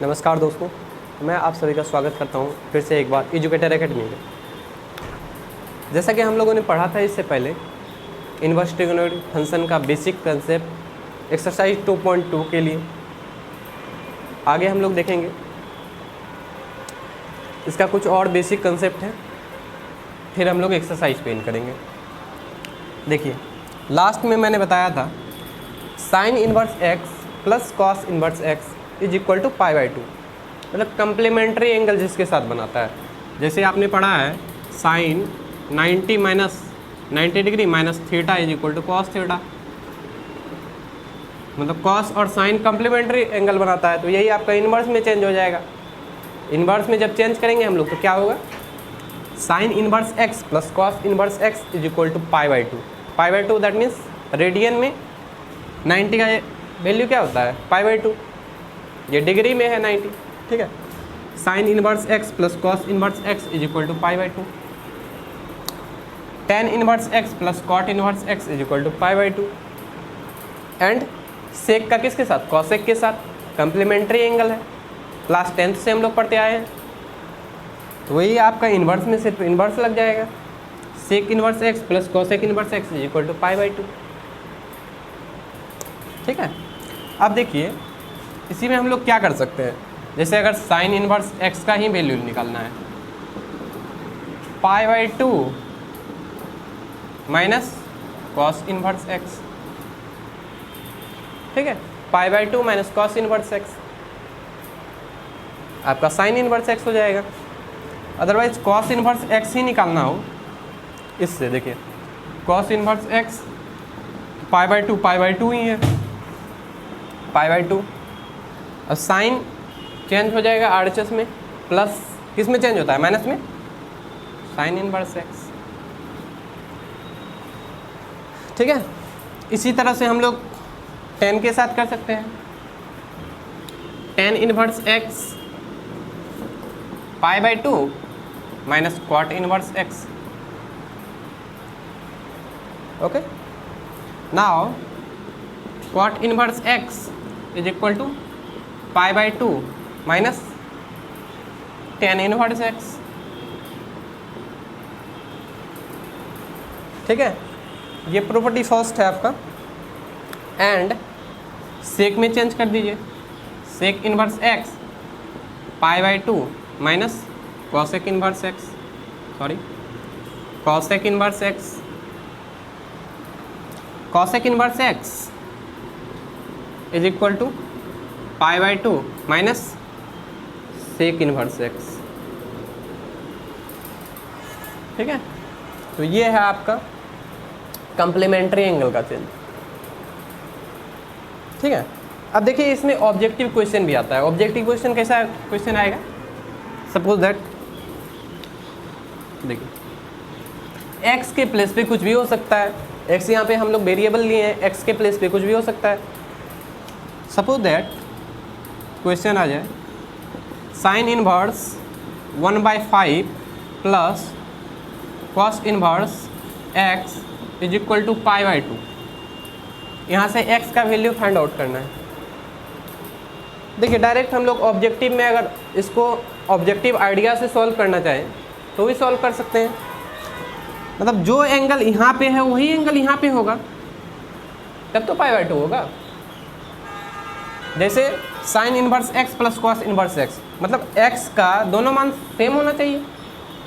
नमस्कार दोस्तों, मैं आप सभी का स्वागत करता हूं फिर से एक बार एजुकेटर एकेडमी में। जैसा कि हम लोगों ने पढ़ा था इससे पहले इनवर्स ट्रिगोनोमेट्रिक फंक्शन का बेसिक कंसेप्ट एक्सरसाइज 2.2 के लिए आगे हम लोग देखेंगे। इसका कुछ और बेसिक कंसेप्ट है, फिर हम लोग एक्सरसाइज पेन करेंगे। देखिए, लास्ट में मैंने बताया था sine inverse x plus cos inverse x is equal to pi by 2, मतलब कंप्लीमेंट्री एंगल जिसके साथ बनाता है। जैसे आपने पढ़ा है sine 90 minus 90 degree minus theta is equal to cos theta, मतलब कॉस और साइन कंप्लीमेंट्री एंगल बनाता है, तो यही आपका इन्वर्स में चेंज हो जाएगा। इन्वर्स में जब चेंज करेंगे हम लोग तो क्या होगा, sine inverse x plus cos inverse x is equal to pi by 2। Pi by 2 that means radian में 90 का वैल्यू क्या होता है, पाई बाई 2, ये डिग्री में है 90, ठीक है। Sine inverse x plus cos inverse x is equal to pi by 2। Tan inverse x plus cot inverse x is equal to pi by 2। And sec का किसके साथ, कॉसेक के साथ, कंप्लीमेंट्री एंगल है, क्लास 10th से हम लोग पढ़ते आए हैं, तो वही आपका इन्वर्स में सिर्फ इन्वर्स लग जाएगा। Sec inverse x plus cosec inverse x is equal to pi by 2, ठीक है। अब देखिए, इसी में हम लोग क्या कर सकते हैं, जैसे अगर साइन इनवर्स एक्स का ही वैल्यू निकालना है, पाई by 2 minus cos inverse x, ठीक है, पाई by 2 minus cos inverse x आपका साइन इनवर्स एक्स हो जाएगा। अदरवाइज कॉस इनवर्स एक्स ही निकालना हो, इससे देखिए cos inverse x pi by 2 ही है, पाई बाई 2। अब साइन चेंज हो जाएगा आरएचएस में, प्लस किस में चेंज होता है, माइनस में, साइन इनवर्स एक्स, ठीक है। इसी तरह से हम लोग 10 के साथ कर सकते हैं, tan inverse x pi by 2 minus cot inverse x, okay. Now cot inverse x is equal to pi by 2 minus tan inverse x, ठीक है। ये प्रॉपर्टी फर्स्ट है आपका। एंड सेक में चेंज कर दीजिए, sec inverse x pi by 2 minus cosec inverse x, sorry cosec inverse x, cosec inverse x is equal to pi by 2 minus sec inverse x, ठीक है। तो ये है आपका कंप्लीमेंट्री एंगल का चेंज, ठीक है। अब देखिए, इसमें ऑब्जेक्टिव क्वेश्चन भी आता है। ऑब्जेक्टिव क्वेश्चन कैसा क्वेश्चन आएगा, सपोज दैट देखिए x के प्लेस पे कुछ भी हो सकता है, x यहाँ पे हम लोग वेरिएबल लिए हैं, x के प्लेस पे कुछ भी हो सकता है। सपोज दैट क्वेश्चन आ जाए sine inverse 1/5 plus cos inverse x is equal to pi by 2। यहाँ से x का वैल्यू फाइंड आउट करना है। देखिए, डायरेक्ट हम लोग ऑब्जेक्टिव में अगर इसको ऑब्जेक्टिव आइडिया से सॉल्व करना चाहें तो भी सॉल्व कर सकते हैं, मतलब जो एंगल यहाँ पे है वही एंगल यहाँ पे होगा, तब तो पाई बाई 2 होगा। जैसे sign inverse x plus cos inverse x, मतलब x का दोनों मान सेम होना चाहिए।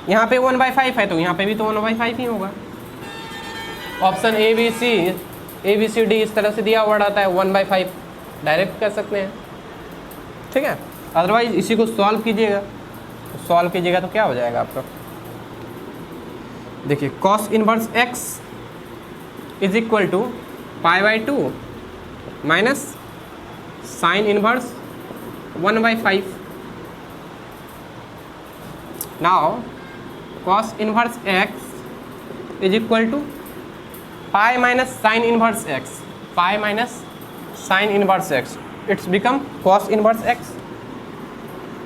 यहाँ पे 1/5 है तो यहाँ पे भी तो 1/5 ही होगा। Option A B C D इस तरह से दिया हुआ रहता है, 1/5 डायरेक्ट कर सकते हैं, ठीक है। अदरवाइज इसी को सॉल्व कीजिएगा, तो क्या हो जाएगा आपका, देखिए cos inverse x is equal to pi by 2 minus sine inverse 1/5। Now cos inverse x is equal to pi minus sine inverse x, pi minus sine inverse x, it's become cos inverse x.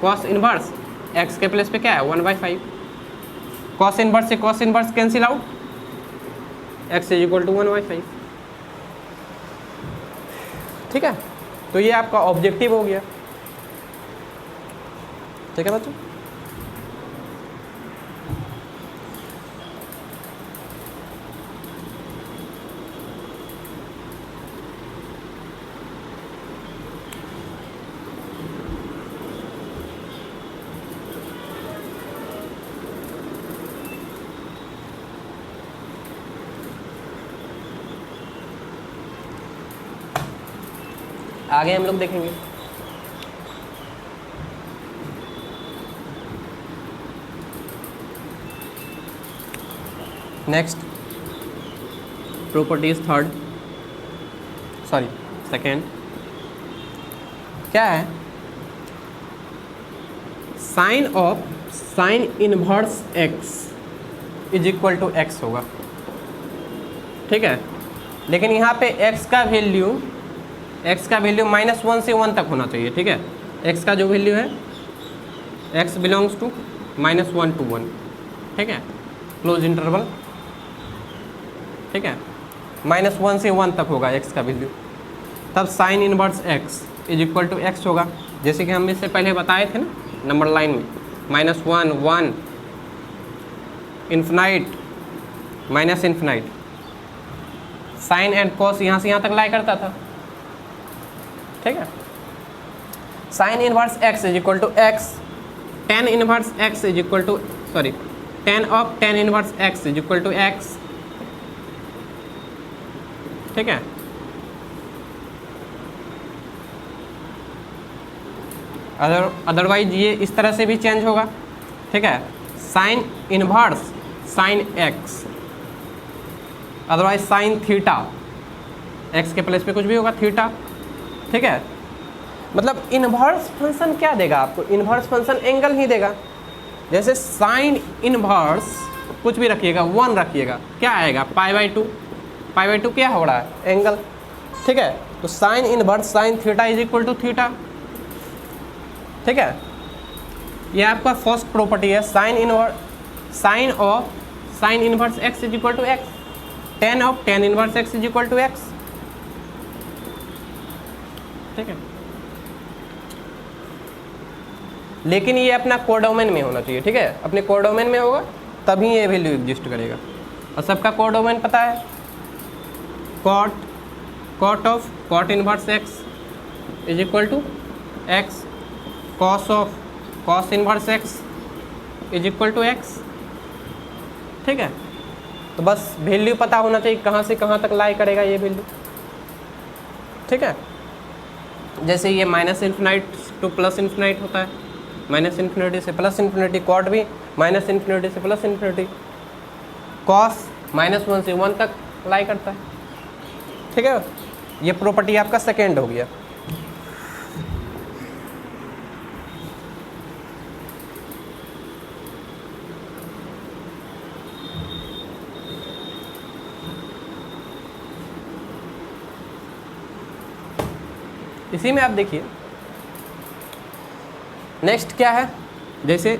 Cos inverse x के place पे क्या है, 1/5। Cos inverse से cos inverse cancel out, x is equal to 1/5, ठीक है। तो ये आपका ऑब्जेक्टिव हो गया। ठीक है बच्चों। आगे हम लोग देखेंगे next property is third, sorry second, क्या है, sine of sine inverse x is equal to x होगा। ठीक है, लेकिन यहाँ पे x का वैल्यू -1 से 1 तक होना चाहिए। ठीक है, x का जो वैल्यू है x बिलोंग्स टू -1 to 1। ठीक है, क्लोज इंटरवल। ठीक है, -1 से 1 तक होगा x का वैल्यू, तब sine inverse x is equal to x होगा। जैसे कि हम इससे पहले बताए थे ना नंबर लाइन में, -1 1 infinite minus infinite, sine and cos यहाँ से यहाँ तक लाई करता था। ठीक है, sine inverse x is equal to x, tan inverse x is equal to tan of tan inverse x is equal to x. ठीक है, अदरवाइज ये इस तरह से भी चेंज होगा। ठीक है, sine inverse sign x, otherwise sine theta, x के प्लेस पे कुछ भी होगा थीटा। ठीक है, मतलब इनवर्स फंक्शन क्या देगा आपको, इनवर्स फंक्शन एंगल ही देगा। जैसे साइन इनवर्स कुछ भी रखिएगा 1 रखिएगा, क्या आएगा π/2, π/2 क्या हो रहा है, एंगल। ठीक है, तो sine inverse sine theta is equal to theta. ठीक है, ये आपका फर्स्ट प्रॉपर्टी है, sine of sine inverse x is equal to x, tan of tan inverse x is equal to x. ठीक है, लेकिन ये अपना कोडोमेन में होना चाहिए। ठीक है, अपने कोडोमेन में होगा तभी ये वैल्यू एग्जिस्ट करेगा। और सबका कोडोमेन पता है, cot of cot inverse x is equal to x, cos of cos inverse x is equal to x. ठीक है, तो बस वैल्यू पता होना चाहिए कहाँ से कहाँ तक लाई करेगा ये वैल्यू। ठीक है, जैसे ये minus infinite two plus infinite होता है, माइनस इन्फिनिटी से प्लस इन्फिनिटी, कॉट भी माइनस इन्फिनिटी से प्लस इन्फिनिटी, कॉस -1 से 1 तक लाई करता है। ठीक है, ये प्रॉपर्टी आपका सेकेंड हो गया। इसी में आप देखिए नेक्स्ट क्या है, जैसे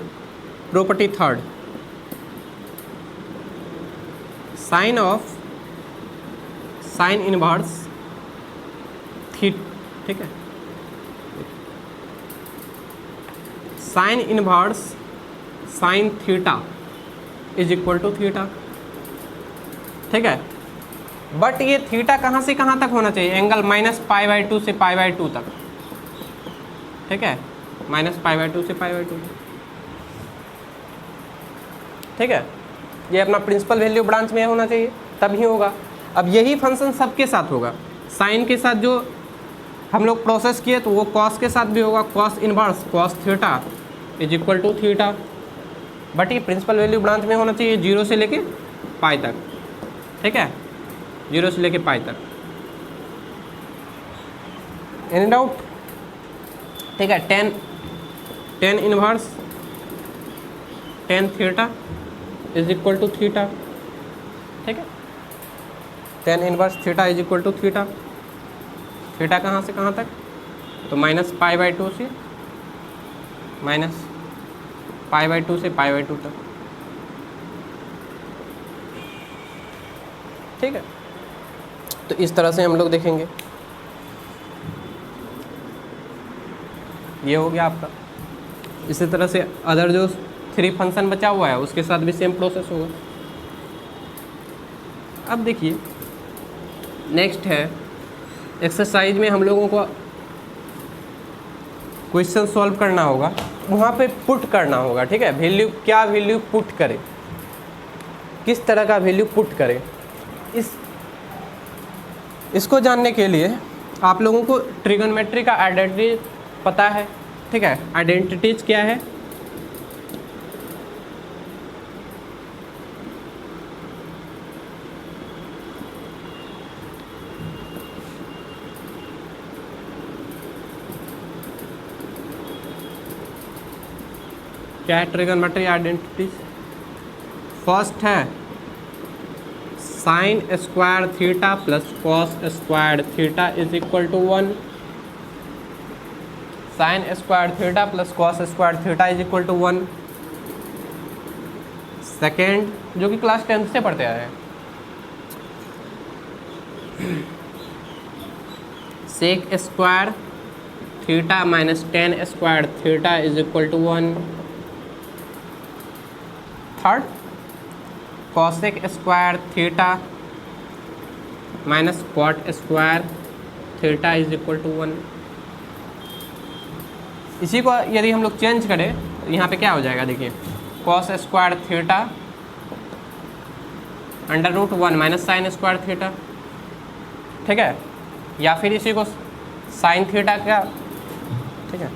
property third, sine of sine inverse theta. ठीक है, sine inverse sine theta is equal to theta. ठीक है, बट ये थीटा कहाँ से कहाँ तक होना चाहिए, एंगल -π/2 से π/2 तक। ठीक है, -π/2 से π/2। ठीक है, ये अपना प्रिंसिपल वैल्यू ब्रांच में होना चाहिए तभी होगा। अब यही फंक्शन सबके साथ होगा, साइन के साथ जो हम लोग प्रोसेस किए तो वो कॉस के साथ भी होगा, cos inverse cos theta is equal to theta. But ये प्रिंसिपल वैल्यू ब्रांच में होना चाहिए 0 से लेके पाई तक। ठीक है, 0 से लेके पाई तक। Any doubt? ठीक है, tan inverse tan theta is equal to theta. ठीक है, tan inverse theta is equal to theta. Theta कहाँ से कहाँ तक, तो -π/2 से -π/2 से π/2 तक। ठीक है, तो इस तरह से हम लोग देखेंगे। ये हो गया आपका इसी तरह से अदर जो 3 फंक्शन बचा हुआ है उसके साथ भी सेम प्रोसेस होगा। अब देखिए नेक्स्ट है एक्सरसाइज में हम लोगों को क्वेश्चन सॉल्व करना होगा, वहाँ पे पुट करना होगा, ठीक है। वैल्यू, क्या वैल्यू पुट करें, किस तरह का वैल्यू पुट करें, इसको जानने के लिए आप लोगों को ट्रिगोनोमेट्री का आइडेंटिटी पता है, ठीक है। आइडेंटिटीज क्या है, क्या है ट्रिगोनोमेट्री आइडेंटिटीज। फर्स्ट है sine square theta plus cos square theta is equal to 1। Sine square theta plus cos square theta is equal to 1। Second, जो कि क्लास 10th से पढ़ते आए हैं, sec square theta minus tan square theta is equal to 1। Third, cosec square theta minus cot square theta is equal to 1। इसी को यदि हम लोग चेंज करें तो यहाँ पे क्या हो जाएगा, देखिए cos square theta under root 1 minus sine square theta, ठीक है। या फिर इसी को साइन थीटा का, ठीक है,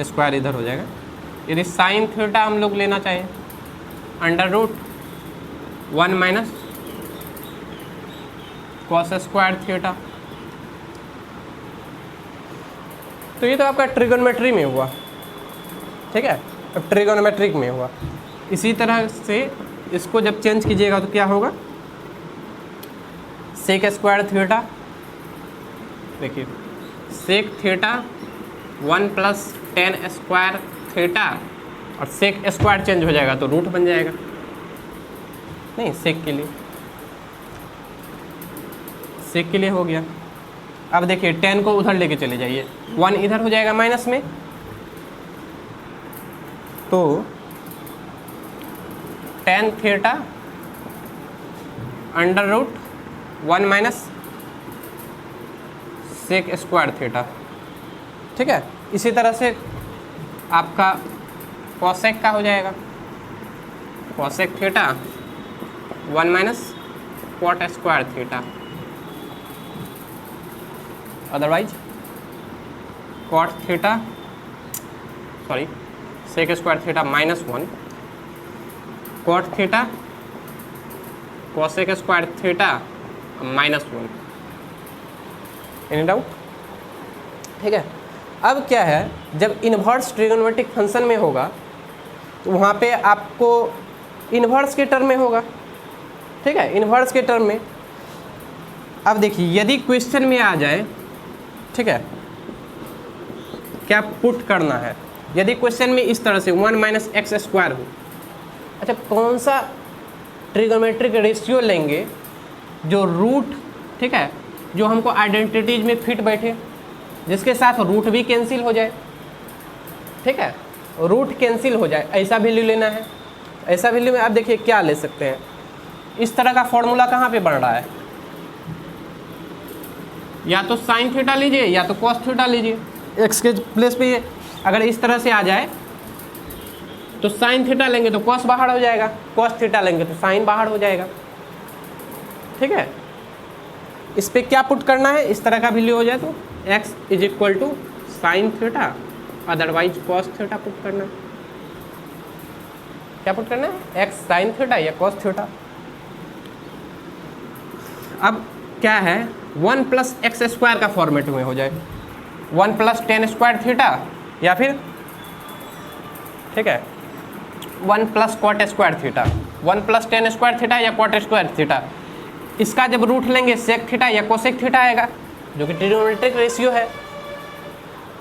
स्क्वायर इधर हो जाएगा। यदि साइन थीटा हम लोग लेना चाहें under root 1 minus cos square theta, तो ये तो आपका ट्रिगोनोमेट्री में हुआ, ठीक है। अब ट्रिगोनोमेट्रिक में हुआ। इसी तरह से इसको जब चेंज कीजिएगा तो क्या होगा, सेक स्क्वायर थीटा, देखिए sec theta 1 plus tan square theta, और सेक स्क्वायर चेंज हो जाएगा तो रूट बन जाएगा, नहीं सेक के लिए हो गया। अब देखिए 10 को उधर लेके चले जाइए, 1 इधर हो जाएगा माइनस में, तो tan theta under root 1 minus sec square theta, ठीक है। इसी तरह से आपका कॉसेक का हो जाएगा, cosec theta 1 minus cot square theta, otherwise cot theta, sorry sec square theta minus 1 cot theta cosec square theta minus 1। Any doubt, ठीक है। अब क्या है, जब इन्वर्स ट्रिगोनोमेट्रिक फंक्शन में होगा तो वहाँ पे आपको इन्वर्स के टर्म में होगा, ठीक है, इन्वर्स के टर्म में। अब देखिए यदि क्वेश्चन में आ जाए, ठीक है, क्या पुट करना है, यदि क्वेश्चन में इस तरह से 1 माइनस एक्स स्क्वायर हो, अच्छा कौन सा ट्रिगोनोमेट्रिक रेशियो लेंगे जो रूट, ठीक है, जो हमको आइडेंटिटीज में फिट बैठे, जिसके साथ रूट भी कैंसिल हो जाए, ठीक है, रूट कैंसिल हो जाए, ऐसा वैल्यू लेना है। ऐसा वैल्यू में आप देखिए क्या ले सकते हैं, इस तरह का फॉर्मूला कहाँ पे बन रहा है, या तो साइन थीटा लीजिए या तो कॉस थीटा लीजिए, एक्स के प्लेस पे अगर इस तरह से आ जाए तो साइन थीटा लेंगे तो कॉस बाहर हो जाएगा, कॉस थीटा लेंगे तो साइन बाहर हो जाएगा, ठीक है। इस पे क्या पुट करना है, इस तरह का वैल्यू हो जाए तो x is equal to sine theta, otherwise cos theta put करना है। क्या पुट करना है, x साइन थीटा या कॉस थीटा। अब क्या है, 1 प्लस एक्स स्क्वायर का फॉर्मेट में हो जाए, 1 प्लस टेन स्क्वायर थीटा, या फिर ठीक है 1 plus cot square theta, 1 plus tan square theta या कॉट स्क्वायर थीटा। इसका जब रूट लेंगे सेक थीटा या कोसेक थीटा आएगा, जो कि ट्रिगोनोमेट्रिक रेशियो है।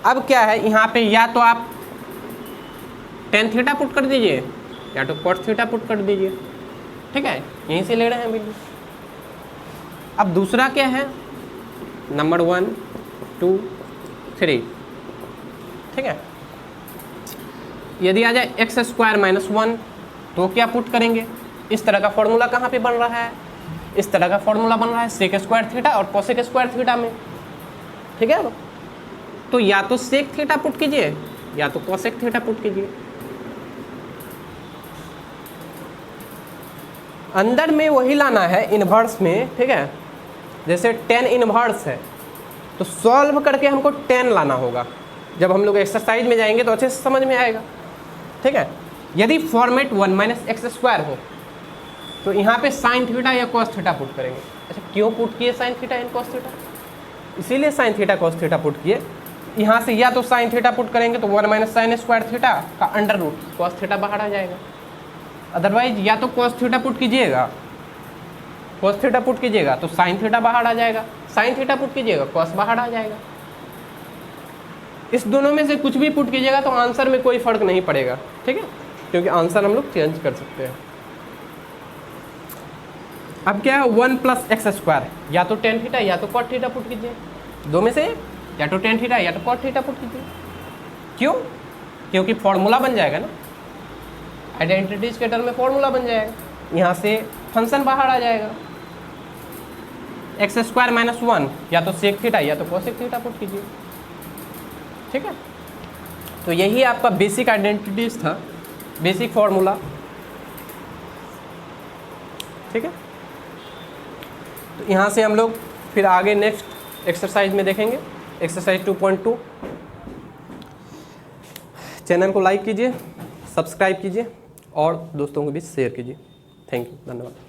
अब क्या है, यहाँ पे या तो आप टेन थीटा पुट कर दीजिए या तो कॉट थीटा पुट कर दीजिए, ठीक है, यहीं से ले रहे हैं बिल्कुल। अब दूसरा क्या है, नंबर 1 2 3, ठीक है। यदि आ जाए एक्स स्क्वायर माइनस 1 तो क्या पुट करेंगे? इस तरह का फॉर्मूला कहाँ पे बन रहा है? इस तरह का फॉर्मूला बन रहा है सेक स्क्वायर थीटा और कोसेक स्क्वायर थीटा में, ठीक है। तो या तो सेक थीटा पुट कीजिए या तो कोसेक थीटा पुट कीजिए। अंदर में वही लाना है इन्वर्स में, ठीक है। जैसे tan इन्वर्स है तो सॉल्व करके हमको tan लाना होगा। जब हम लोग एक्सरसाइज में जाएंगे तो अच्छे से समझ में आएगा, ठीक है। यदि फॉर्मेट 1 माइनस एक्स स्क्वायर हो तो यहाँ पे साइन थीटा या कॉस थीटा पुट करेंगे। अच्छा, क्यों पुट किए sine theta and cos theta? इसीलिए sine theta cos theta put किए। यहाँ से या तो साइन थीटा पुट करेंगे तो 1 माइनस साइन स्क्वायर थीटा का अंडर रूट कॉस थीटा बाहर आ जाएगा। अदरवाइज या तो कॉस थीटा पुट कीजिएगा, कॉस थीटा पुट कीजिएगा तो साइन थीटा बाहर आ जाएगा, साइन थीटा पुट कीजिएगा कॉस बाहर आ जाएगा। इस दोनों में से कुछ भी पुट कीजिएगा तो आंसर में कोई फर्क नहीं पड़ेगा, ठीक है, क्योंकि आंसर हम लोग चेंज कर सकते हैं। अब क्या है 1 प्लस एक्स स्क्वायर, या तो टेन थीटा या तो कॉट थीटा पुट कीजिए, दो में से या तो टेन थीटा या तो कॉट थीटा पुट कीजिए। क्यों? क्योंकि फॉर्मूला बन जाएगा ना, आइडेंटिटीज के टर्म में फॉर्मूला बन जाएगा, यहाँ से फंक्शन बाहर आ जाएगा। एक्स स्क्वायर माइनस 1 या तो सेक थीटा या तो कोसेक थीटा पुट कीजिए, ठीक है। तो यही आपका बेसिक आइडेंटिटीज था, बेसिक फॉर्मूला, ठीक है। तो यहाँ से हम लोग फिर आगे नेक्स्ट एक्सरसाइज में देखेंगे, एक्सरसाइज 2.2। चैनल को लाइक कीजिए, सब्सक्राइब कीजिए और दोस्तों के बीच शेयर कीजिए। थैंक यू, धन्यवाद।